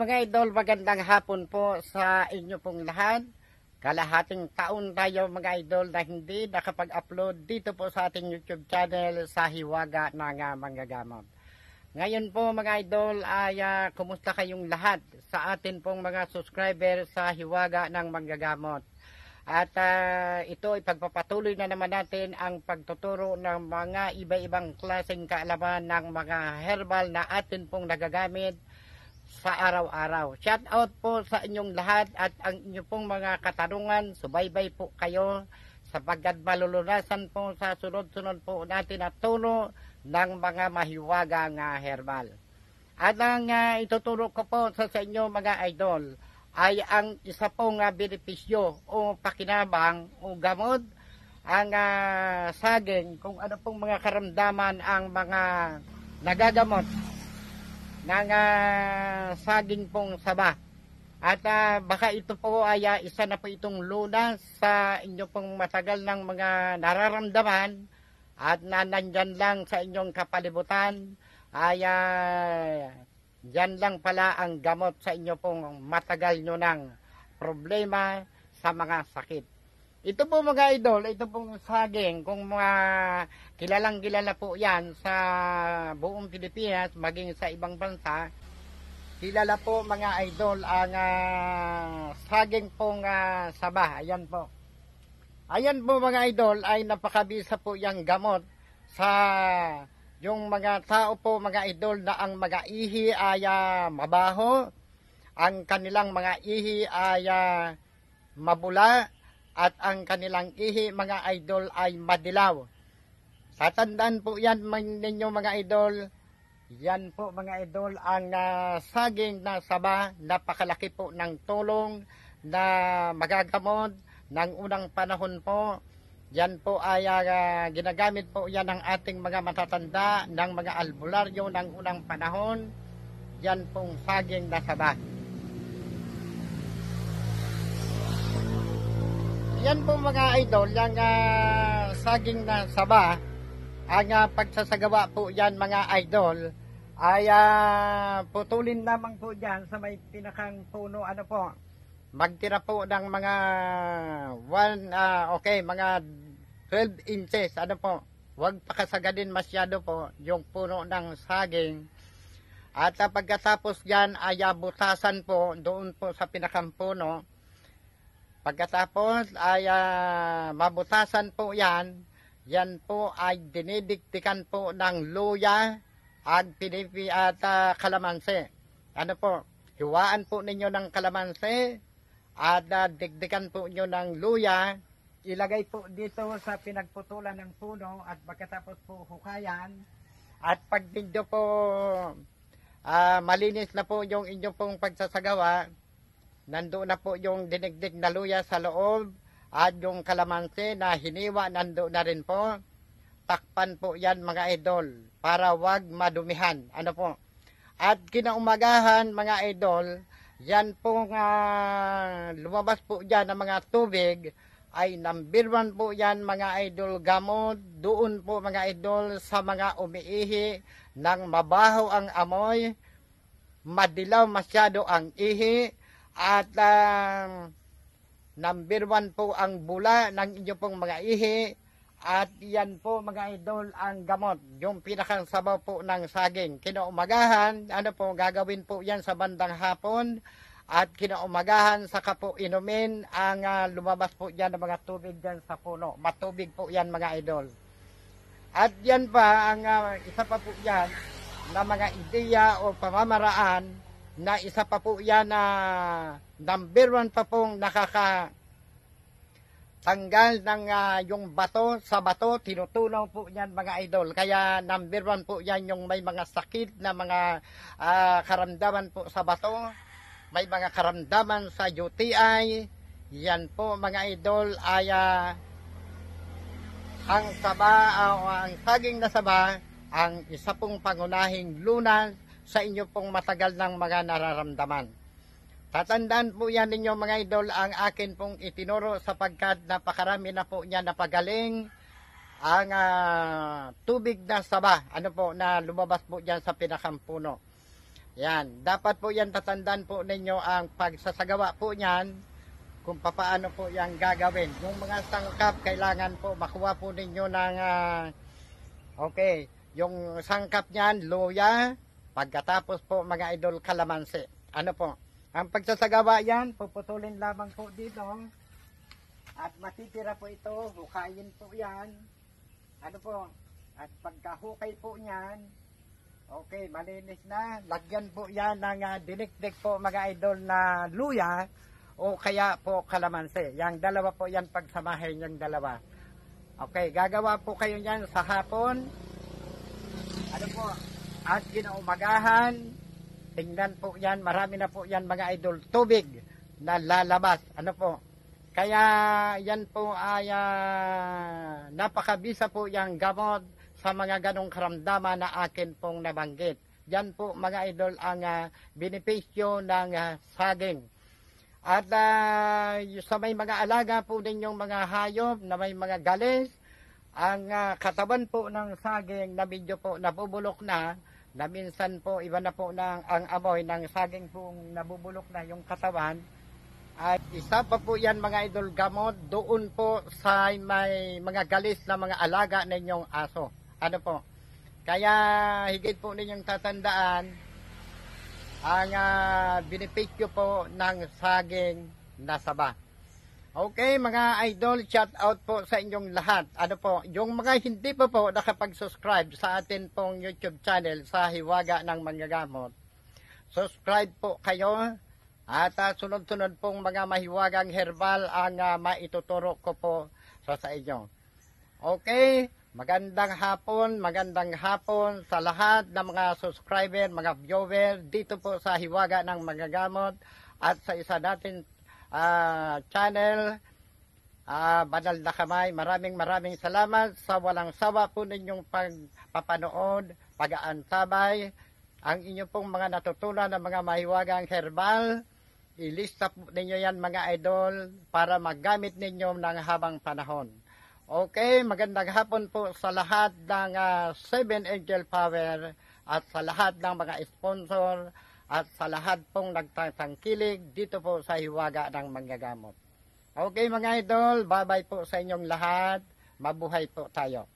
mga idol, magandang hapon po sa inyo pong lahat. Kalahating taon tayo mga idol na hindi nakapag-upload dito po sa ating YouTube channel sa Hiwaga ng Manggagamot. Ngayon po mga idol ay kumusta kayong lahat sa atin pong mga subscriber sa Hiwaga ng Manggagamot. At ito ipagpapatuloy na naman natin ang pagtuturo ng mga iba-ibang klaseng kaalaman ng mga herbal na atin pong nagagamit sa araw-araw. Shout out po sa inyong lahat at ang inyong pong mga katanungan, subaybay po kayo sapagkat malulunasan po sa sunod-sunod po natin na turo ng mga mahiwagang herbal. At ang ituturo ko po sa inyo mga idol ay ang isa pong benepisyo o pakinabang o gamot ang saging, kung ano pong mga karamdaman ang mga nagagamot ng saging pong saba. At baka ito po ay isa na po itong lunas sa inyo pong matagal ng mga nararamdaman at na nandyan lang sa inyong kapalibutan ay yan lang pala ang gamot sa inyo pong matagal nyo ng problema sa mga sakit. Ito po mga idol, ito pong saging, kung mga kilalang kilala po yan sa buong Pilipinas, maging sa ibang bansa, kilala po mga idol ang saging pong saba. Ayan po. Ayan po mga idol ay napakabisa po yung gamot sa yung mga tao po mga idol na ang mga ihi ay mabaho, ang kanilang mga ihi ay mabula, at ang kanilang ihi mga idol ay madilaw. Tatandaan po yan ninyo mga idol. Yan po mga idol ang saging na saba. Napakalaki po ng tulong na magagamot ng unang panahon po. Yan po ay ginagamit po yan ng ating mga matatanda, ng mga albularyo ng unang panahon. Yan pong saging na saba. Yan po mga idol, yung saging na saba, ang pagsasagawa po yan mga idol, ay putulin lamang po dyan sa may pinakang puno, ano po, magtira po ng mga mga 12 inches, ano po, huwag pakasagadin masyado po yung puno ng saging. At pagkatapos yan ay butasan po doon po sa pinakang puno. Pagkatapos ay mabutasan po yan, yan po ay dinidiktikan po ng luya at kalamansi. Ano po, hiwaan po ninyo ng kalamansi at dikdikan po nyo ng luya, ilagay po dito sa pinagputulan ng puno at pagkatapos po hukayan. At pag medyo po malinis na po yung inyong pong pagsasagawa, nandoon na po yung dinigdig na luya sa loob at yung kalamansi na hiniwa nandoon na rin po. Takpan po yan mga idol para wag madumihan. Ano po? At kinaumagahan mga idol, yan pong lumabas po dyan ng mga tubig ay number 1 po yan mga idol gamot. Doon po mga idol sa mga umiihi ng mabaho ang amoy, madilaw masyado ang ihi, at number 1 po ang bula ng inyo pong mga ihi. At yan po mga idol ang gamot, yung pinakang sabaw po ng saging. Kinaumagahan, ano po, gagawin po yan sa bandang hapon. At kinaumagahan saka po inumin ang lumabas po yan ng mga tubig dyan sa puno. Matubig po yan mga idol. At yan pa, ang isa pa po yan na mga ideya o pamamaraan na isa pa po yan na number 1 pa pong nakakatanggal ng yung bato sa bato, tinutunaw po yan mga idol. Kaya number 1 po yan yung may mga sakit na mga karamdaman po sa bato, may mga karamdaman sa UTI. Yan po mga idol ay ang saba o ang saging na saba ang isa pong pangunahing lunas sa inyo pong matagal ng mga nararamdaman. Tatandaan po yan ninyo mga idol ang akin pong itinuro sapagkat napakarami na po niya napagaling ang tubig na saba, ano po, na lumabas po dyan sa pinakang puno. Yan, dapat po yan tatandaan po ninyo ang pagsasagawa po niyan kung paano po yan gagawin. Yung mga sangkap, kailangan po makuha po ninyo ng okay, yung sangkap niyan, luya, pagkatapos po mga idol kalamansi. Ano po, ang pagsasagawa yan, puputulin lamang po dito at matitira po ito, hukayin po yan. Ano po, at pagkahukay po niyan, okay, malinis na. Lagyan po yan ng dinikdik po mga idol na luya o kaya po kalamansi. Yang dalawa po yan pagsamahin yung dalawa. Okay, gagawa po kayo yan sa hapon. Ano po, at kinaumagahan, tingnan po yan, marami na po yan mga idol, tubig na lalabas. Ano po, kaya yan po ay napakabisa po yung gamot sa mga ganong karamdaman na akin pong nabanggit. Yan po mga idol ang benepisyo ng saging. At sa may mga alaga po ninyong mga hayop na may mga galis, ang katawan po ng saging na medyo po nabubulok na minsan po iba na po ang amoy ng saging pong nabubulok na yung katawan, at isa pa po yan mga idol gamot doon po sa may mga galis na mga alaga ninyong aso. Ano po? Kaya higit po ninyong tatandaan ang benepisyo po ng saging na saba. Okay mga idol, shout out po sa inyong lahat. Ano po, yung mga hindi pa po nakapag-subscribe sa atin pong YouTube channel sa Hiwaga ng Manggagamot, subscribe po kayo at sunod-sunod pong mga mahiwagang herbal ang maituturo ko po sa inyo. Okay, magandang hapon sa lahat ng mga subscriber, mga viewer dito po sa Hiwaga ng Manggagamot at sa isa natin channel, Banal na Kamay. Maraming salamat sa walang sawa po ninyong pagpapanood, pag-aantabay. Ang inyo pong mga natutunan ng mga mahiwagang herbal, ilista po ninyo yan mga idol para magamit ninyo ng habang panahon. Okay, magandang hapon po sa lahat ng 7 Angel Power at sa lahat ng mga sponsor at sa lahat pong nagtatangkilig dito po sa Hiwaga ng Manggagamot. Okay mga idol, bye-bye po sa inyong lahat. Mabuhay po tayo.